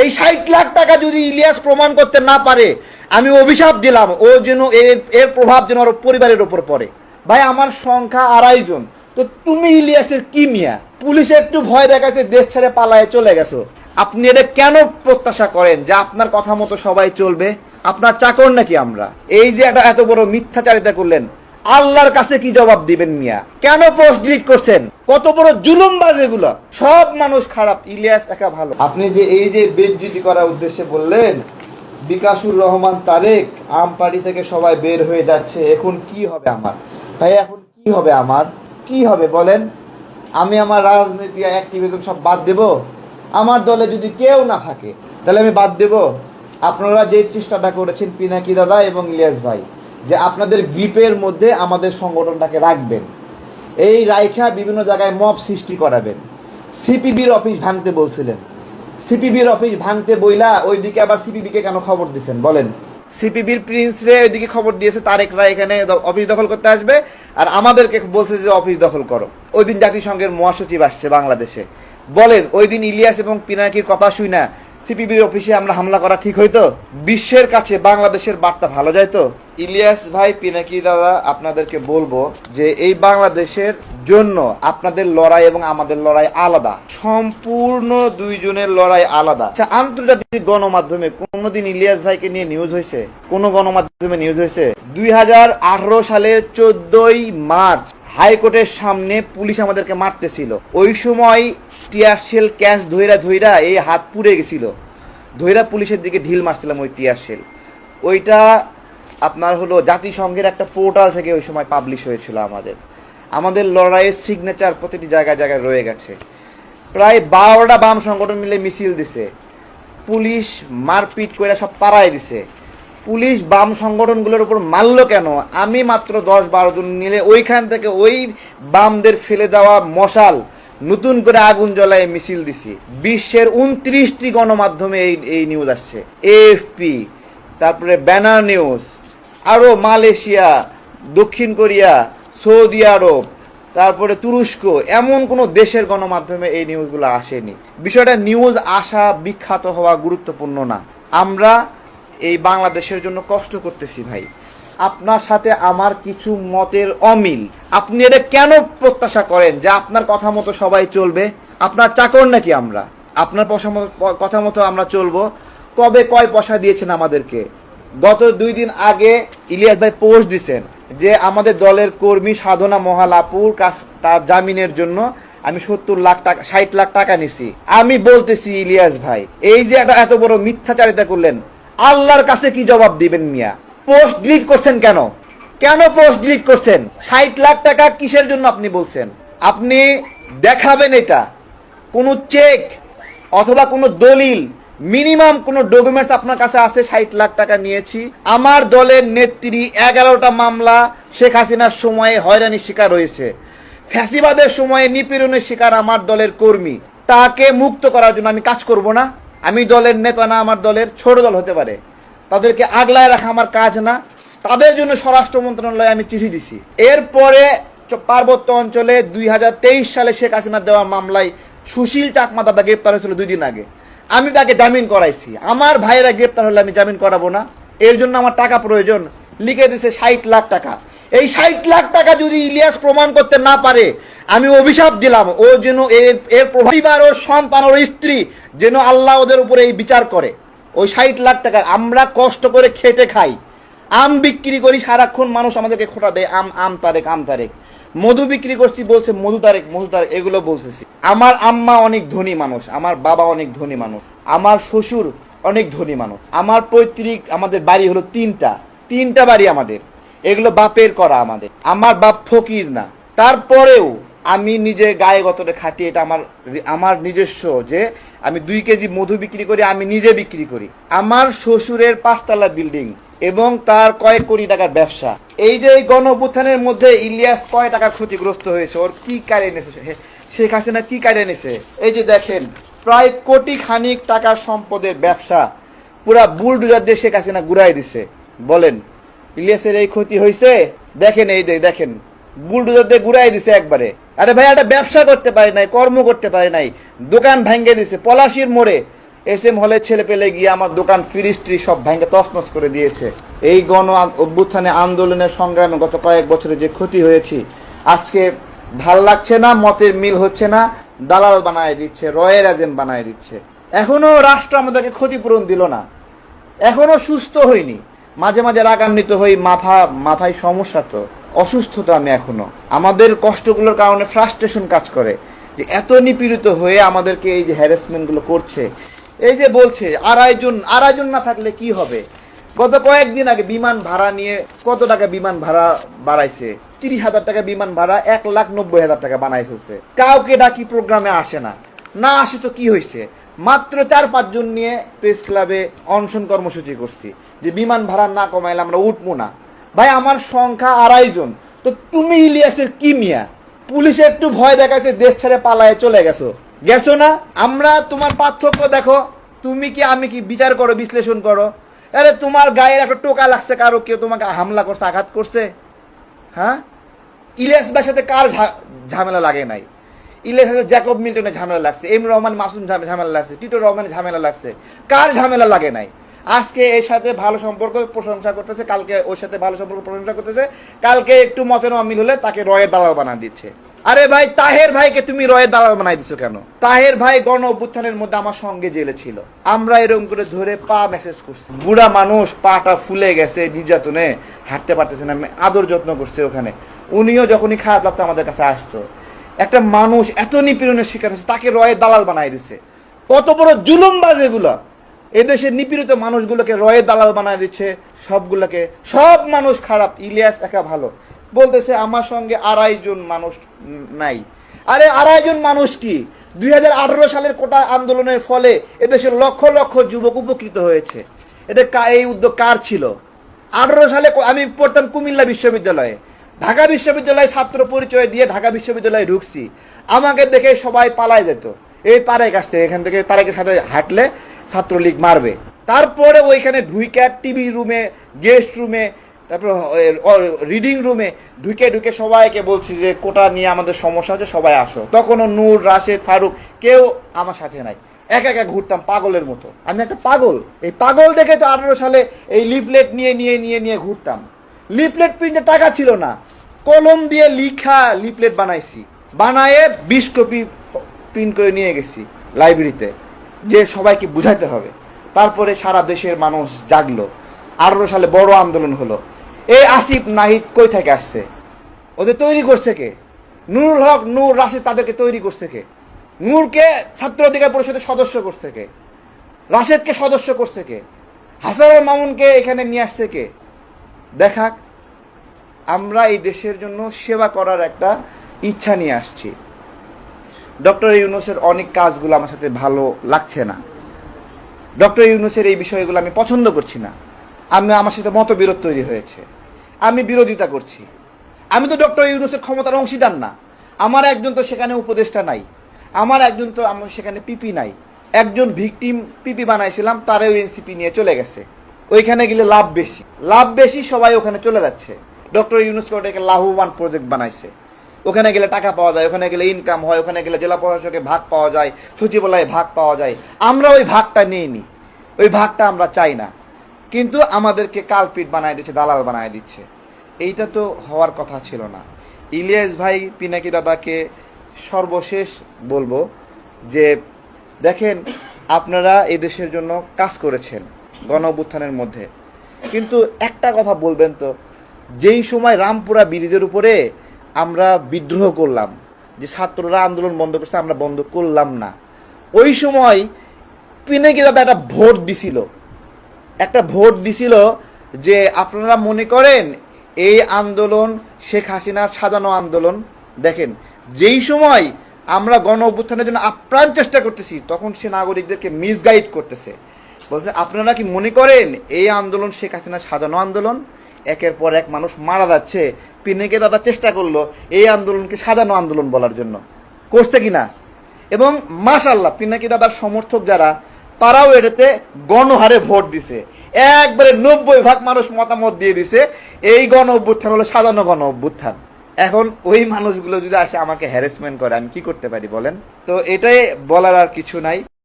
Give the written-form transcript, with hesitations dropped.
এই 60 লাখ টাকা যদি ইলিয়াস প্রমাণ করতে না পারে, আমি অভিশাপ দিলাম ও যেন এর প্রভাব যেন ওর পরিবারের উপর পড়ে। ভাই আমার সংখ্যা 2.5 জন, তো তুমি ইলিয়াসের কি মিয়া? পুলিশ একটু ভয় দেখাচ্ছে, দেশ ছেড়ে পালায়ে চলে গেছো। আপনি এটা কেন প্রত্যাশা করেন যে আপনার কথা মতো সবাই চলবে? আপনার চাকর নাকি আমরা? এই যে এত বড় মিথ্যাচারিতা করলেন, আল্লাহর কাছে কি জবাব দিবেন মিয়া? কেন পোস্ট ডিলিট করছেন? কত বড় জুলুমবাজ এগুলো। সব মানুষ খারাপ, ইলিয়াস একা ভালো। আপনি যে এই যে বেজ্জতি করার উদ্দেশ্যে বললেন বিকাশুর রহমান তারেক আমপাড়ি থেকে সবাই বের হয়ে যাচ্ছে, এখন কি হবে আমার? ভাই এখন কি হবে আমার? কি হবে বলেন? আমি আমার রাজনীতি অ্যাক্টিভিজম সব বাদ দেব? আমার দলে যদি কেউ না থাকে তাহলে আমি বাদ দেব? আপনারা যে চেষ্টাটা করেছেন পিনাকি দাদা এবং ইলিয়াস ভাই, যে আপনাদের গ্রিপের মধ্যে আমাদের সংগঠনটাকে রাখবেন, এই রাইখা বিভিন্ন জায়গায় মব সৃষ্টি করাবেন। সিপিবির অফিস ভাঙতে বলছিলেন, সিপিবির অফিস ভাঙতে বইলা ওইদিকে আবার সিপিবিকে কেন খবর দিচ্ছেন বলেন? সিপিবির প্রিন্স রে ওইদিকে খবর দিয়েছে তারেকরা এখানে অফিস দখল করতে আসবে, আর আমাদেরকে বলছে যে অফিস দখল করো। ওই দিন জাতিসংঘের মহাসচিব আসছে বাংলাদেশে, বলেন ওই দিন ইলিয়াস এবং পিনাকির কথা শুই না সিপিবির অফিসে আমরা হামলা করা ঠিক হইতো? বিশ্বের কাছে বাংলাদেশের বার্তা ভালো যায় তো? ইলিয়াস ভাই, পিনাকি দাদা, আপনাদেরকে বলবো যে এই বাংলাদেশের জন্য আপনাদের লড়াই এবং আমাদের লড়াই আলাদা, সম্পূর্ণ দুইজনের লড়াই আলাদা। আচ্ছা, আন্তর্জাতিক গণমাধ্যমে কোনোদিন ইলিয়াস ভাইকে নিয়ে নিউজ হয়েছে? কোন গণমাধ্যমে নিউজ হয়েছে? 2018 সালের 14ই মার্চ হাইকোর্টের সামনে পুলিশ আমাদেরকে মারতেছিল, ওই সময় টিয়ার শেল ক্যাশ ধইরা এই হাত পুড়ে গেছিল, ধইরা পুলিশের দিকে ঢিল মারছিলাম ওই টিয়ার শেল। ওইটা আপনার হলো জাতিসংঘের একটা পোর্টাল থেকে ওই সময় পাবলিশ হয়েছিল। আমাদের লড়াইয়ের সিগনেচার প্রতিটি জায়গায় জায়গায় রয়ে গেছে। প্রায় 12টা বাম সংগঠন মিলে মিছিল দিছে, পুলিশ মারপিট করে সব পাড়ায় দিছে। পুলিশ বাম সংগঠনগুলোর উপর মারল কেন? আমি মাত্র 10-12 জন মিলে ওইখান থেকে ওই বামদের ফেলে দেওয়া মশাল নতুন করে আগুন জ্বলায় মিছিল দিছি। বিশ্বের 29টি গণমাধ্যমে এই নিউজ আসছে, এএফপি, তারপরে ব্যানার নিউজ, আরো মালয়েশিয়া, দক্ষিণ কোরিয়া, সৌদি আরব, তারপরে তুরস্ক, এমন কোন দেশের গণমাধ্যমে এই নিউজগুলো আসেনি। বিষয়টা নিউজ আসা, বিখ্যাত হওয়া গুরুত্বপূর্ণ না। আমরা এই বাংলাদেশের জন্য কষ্ট করতেছি ভাই। আপনার সাথে আমার কিছু মতের অমিল, আপনি এটা কেন প্রত্যাশা করেন যে আপনার কথা মতো সবাই চলবে? আপনার চাকর নাকি আমরা? আপনার কথা মতো আমরা চলবো? কবে কয় পয়সা দিয়েছেন আমাদেরকে? গত 2 দিন আগে ইলিয়াস ভাই পোস্ট দিচ্ছেন যে আমাদের দলের কর্মী সাধনা মহালাপুর তার জামিনের জন্য আমি 70 লাখ টাকা 60 লাখ টাকা নিছি। আমি বলতেছি ইলিয়াস ভাই, এই যে এত বড় মিথ্যাচারিতা করলেন, আল্লাহর কাছে কি জবাব দিবেন মিয়া? পোস্ট ডিলিট করছেন কেন? কেন পোস্ট ডিলিট করছেন? 60 লাখ টাকা কিসের জন্য আপনি বলছেন? আপনি দেখাবেন এটা, কোন চেক অথবা কোন দলিল, মিনিমাম কোন ডকুমেন্টস আপনার কাছে আছে 60 লাখ টাকা নিয়েছি? আমার দলের নেত্রী 11টা মামলা শেখ হাসিনার সময়ে হয়রানির শিকার হয়েছে, ফ্যাসিবাদের সময়ে নিপীড়নের শিকার আমার দলের কর্মী। তাকে মুক্ত করার জন্য আমি কাজ করব না? আমি দলের নেতা না, আমার দলের ছোট দল হতে পারে, তাদেরকে আগলায় রাখা আমার কাজ না? তাদের জন্য স্বরাষ্ট্র মন্ত্রণালয়ে আমি চিঠি দিছি। এরপরে পার্বত্য অঞ্চলে 2023 সালে শেখ হাসিনা দেওয়া মামলায় সুশীল চাকমা দাদা গ্রেপ্তার হয়েছিল 2 দিন আগে, আমি তাকে জামিন করাইছি। আমার ভাইয়েরা গ্রেপ্তার হলে আমি জামিন করাবো না? এর জন্য আমার টাকা প্রয়োজন। লিখে দিছে 60 লাখ টাকা। এই 60 লাখ টাকা যদি ইলিয়াস প্রমাণ করতে না পারে, আমি অভিশাপ দিলাম ও যেন এর পরিবার, ওর সন্তান, ওর স্ত্রী যেন আল্লাহ ওদের উপরে এই বিচার করে। ওই 60 লাখ টাকা আমরা কষ্ট করে খেটে খাই, আম বিক্রি করি সারাক্ষণ, মানুষ আমাদেরকে খোটা দেয়, আম তারেক, আম তারেক। মধু বিক্রি করছি বলছে মধু তারেক, এগুলো বলতেছি। আমার আম্মা অনেক ধনী মানুষ, আমার বাবা অনেক ধনী মানুষ, আমার শ্বশুর অনেক ধনী মানুষ, আমার পৈতৃক আমাদের বাড়ি হলো 3টা বাড়ি আমাদের, এগুলো বাপের করা আমাদের। আমার বাপ ফকির না, তারপরেও আমি নিজে গায়ে গতরে খাটি, এটা আমার নিজস্ব, যে আমি 2 কেজি মধু বিক্রি করি, আমি নিজে বিক্রি করি। আমার শ্বশুরের 5তলা বিল্ডিং এবং তার কয়েক কোটি টাকার ব্যবসা। এই যে এই গণঅভ্যুত্থানের মধ্যে ইলিয়াস কয় টাকা ক্ষতিগ্রস্ত হয়েছে, ওর কি কারে এনেছে শেখ হাসিনা, কি কারে এনেছে? এই যে দেখেন, প্রায় কোটি খানিক টাকার সম্পদের ব্যবসা পুরা বুলডোজার দিয়ে শেখ হাসিনা ঘুরাই দিছে। বলেন ইলিয়াসের এই ক্ষতি হয়েছে? দেখেন, এই দেখেন, বুলডোজার দিয়ে ঘুরাই দিছে একবারে। আরে ভাই, একটা ব্যবসা করতে পারে নাই, কর্ম করতে পারে নাই, দোকান ভেঙে দিছে। পলাশির মোড়ে SM হলে ছেলে পেলে গিয়ে আমার দোকান ফ্রিজ সব ভেঙে তছনছ করে দিয়েছে। এই গণ অভ্যুত্থানে আন্দোলনের সংগ্রামে গত কয়েক বছরে যে ক্ষতি হয়েছে, আজকে ভাল লাগছে না, মতের মিল হচ্ছে না, দালাল বানায় দিচ্ছে, রয়ের এজেন্ট বানায় দিচ্ছে। এখনো রাষ্ট্র আমাদেরকে ক্ষতিপূরণ দিল না, এখনো সুস্থ হইনি। মাঝে মাঝে রাগান্বিত হই, মাথায় সমস্যা, তো অসুস্থ তো আমি এখনো। আমাদের কষ্টগুলোর কারণে ফ্রাস্ট্রেশন কাজ করে যে এত নিপীড়িত হয়ে আমাদেরকে এই যে হ্যারাসমেন্ট গুলো করছে। এই যে বলছে আড়াইজন না থাকলে কি হবে। গত কয়েকদিন আগে বিমান ভাড়া নিয়ে কত টাকা বিমান ভাড়া বাড়াইছে, 30,000 টাকা বিমান ভাড়া 1,90,000 টাকা বানাই ফেলছে। কাউকে ডাকি প্রোগ্রামে আসে না, না আসে তো কি হয়েছে, মাত্র 4-5 জন নিয়ে প্রেস ক্লাবে অনশন কর্মসূচি করছি যে বিমান ভাড়া না কমাইলে আমরা উঠবো না। ভাই আমার সংখ্যা 2.5 জন, তো তুমি ইলিয়াসের কি মিয়া? পুলিশে একটু ভয় দেখাচ্ছে, দেশ ছেড়ে পালায় চলে গেছো না? আমরা তোমার পার্থক্য দেখো, তুমি কি আমি কি, বিচার করো, বিশ্লেষণ করো। আরে তোমার গায়ে একটা টোকা লাগছে, কারো কেউ তোমাকে হামলা করছে, আঘাত করছে? হ্যাঁ, ইলিয়াস ভাইয়ের সাথে কার ঝামেলা লাগে নাই? ইলিয়াস সাথে জ্যাকব মিল্টনের ঝামেলা লাগছে, এম রহমান মাসুম ঝামেলা লাগছে, টিটো রহমানের ঝামেলা লাগছে, কার ঝামেলা লাগে নাই? আজকে এর সাথে ভালো সম্পর্ক প্রশংসা করতেছে, কালকে ওর সাথে ভালো সম্পর্ক প্রশংসা করতেছে, কালকে একটু মতের অমিল হলে তাকে রয়ের দালাল বানা দিচ্ছে। আরে ভাই, তাহের ভাইকে তুমি রয়ের দালাল বানাই দিচ্ছ কেন? তাহের ভাই গণ অভ্যুত্থানের মধ্যে আমার সঙ্গে জেলে ছিল, আমরা এরকম করে ধরে পা মেসেজ করছি, বুড়া মানুষ, পাটা ফুলে গেছে নির্যাতনে, হাঁটতে পারতেছে না, আদর যত্ন করছে ওখানে। উনিও যখনই খারাপ লাগতো আমাদের কাছে আসতো। একটা মানুষ এত নিপীড়নের শিকার হচ্ছে, তাকে রয়ের দালাল বানাই দিচ্ছে। কত বড় জুলুমবাজ এগুলা! এদেশের নিপীড়িত মানুষগুলোকে রয়ের দালাল বানায় দিচ্ছে, সবগুলোকে। সব মানুষ খারাপ, ইলিয়াস একা ভালো। বলতেছে আমার সঙ্গে 2.5 জন মানুষ নাই। আরে 2.5 জন মানুষ কি? 2018 সালের কোটা আন্দোলনের ফলে এদেশের লক্ষ লক্ষ যুবক উপকৃত হয়েছে। এই উদ্যোগ কার ছিল? 18 সালে আমি পড়তাম কুমিল্লা বিশ্ববিদ্যালয়ে, ঢাকা বিশ্ববিদ্যালয়ে ছাত্র পরিচয় দিয়ে ঢাকা বিশ্ববিদ্যালয়ে ঢুকছি। আমাকে দেখে সবাই পালায় যেত, এই তারেক আসছে, এখান থেকে তারেকের সাথে হাঁটলে ছাত্রলীগ মারবে। তারপরে ওইখানে ঢুইকা টিভি রুমে, গেস্ট রুমে, তারপর রিডিং রুমে ঢুকে সবাইকে বলছি যে কোটা নিয়ে আমাদের সমস্যা হচ্ছে, সবাই আসো। তখনও নূর, রাশেদ, ফারুক কেউ আমার সাথে নাই, একা একা ঘুরতাম পাগলের মতো। আমি একটা পাগল, এই পাগল দেখে তো 18 সালে এই লিফলেট নিয়ে ঘুরতাম। লিফলেট প্রিন্টে টাকা ছিল না, কলম দিয়ে লিখা লিফলেট বানাইছি, বানায়ে 20 কপি প্রিন্ট করে নিয়ে গেছি লাইব্রেরিতে, যে সবাইকে বুঝাইতে হবে। তারপরে সারা দেশের মানুষ জাগলো, 18 সালে বড় আন্দোলন হলো। এই আসিফ নাহিদ কই থেকে আসছে? ওদের তৈরি করছে কে? নুরুল হক, নূর, রাশেদ, তাদেরকে তৈরি করছে কে? নূরকে ছাত্র অধিকার পরিষদের সদস্য করছে কে? রাশেদকে সদস্য করছে কে? হাসানুল মামুনকে এখানে নিয়ে আসছে কে? দেখাক। আমরা এই দেশের জন্য সেবা করার একটা ইচ্ছা নিয়ে আসছি। ডক্টর ইউনূসের অনেক কাজগুলো আমার সাথে ভালো লাগছে না, ডক্টর ইউনূসের এই বিষয়গুলো আমি পছন্দ করছি না। আমার সাথে মতবিরোধ তৈরি হয়েছে, আমি বিরোধিতা করছি। আমি তো ডক্টর ইউনূসের ক্ষমতার অংশীদার না, আমার একজন তো সেখানে উপদেষ্টা নাই, আমার সেখানে পিপি নাই। একজন ভিকটিম পিপি বানাইছিলাম, তারেও এনসিপি নিয়ে চলে গেছে। ওইখানে গেলে লাভ বেশি, সবাই ওখানে চলে যাচ্ছে। ডক্টর ইউনূস ওটাকে লাভবান প্রজেক্ট বানাইছে, ওখানে গেলে টাকা পাওয়া যায়, ওখানে গেলে ইনকাম হয়, ওখানে গেলে জেলা প্রশাসকে ভাগ পাওয়া যায়, সচিবালয়ে ভাগ পাওয়া যায়। আমরা ওই ভাগটা নিইনি, ওই ভাগটা আমরা চাই না, কিন্তু আমাদেরকে কালপিট বানায় দিচ্ছে, দালাল বানায় দিচ্ছে। এইটা তো হওয়ার কথা ছিল না। ইলিয়াস ভাই, পিনাকি দাদাকে সর্বশেষ বলবো যে দেখেন, আপনারা এই দেশের জন্য কাজ করেছেন গণ অভ্যুত্থানের মধ্যে, কিন্তু একটা কথা বলবেন তো, যেই সময় রামপুরা ব্রিজের উপরে আমরা বিদ্রোহ করলাম, যে ছাত্ররা আন্দোলন বন্ধ করছে, আমরা বন্ধ করলাম না, ওই সময় পিনাকি দাদা একটা ভোট দিছিল যে আপনারা মনে করেন এই আন্দোলন শেখ হাসিনার সাজানো আন্দোলন। দেখেন, যেই সময় আমরা গণ অভ্যুত্থানের জন্য আপ্রাণ চেষ্টা করতেছি, তখন সে নাগরিকদেরকে মিসগাইড করতেছে, বলছে আপনারা কি মনে করেন এই আন্দোলন শেখ হাসিনার সাজানো আন্দোলন? একের পর এক মানুষ মারা যাচ্ছে। পিনাকি দাদা চেষ্টা করলো এই আন্দোলনকে সাজানো আন্দোলন বলার জন্য, করছে কিনা? এবং মাশাআল্লাহ, পিনাকি দাদার সমর্থক যারা, তারাও এটাতে গণহারে ভোট দিছে, একবারে 90% মানুষ মতামত দিয়ে দিছে এই গণ অভ্যুত্থান হলো সাজানো গণ অভ্যুত্থান। এখন ওই মানুষগুলো যদি আসে আমাকে হ্যারাসমেন্ট করে, আমি কি করতে পারি বলেন? তো এটাই বলার, আর কিছু নাই।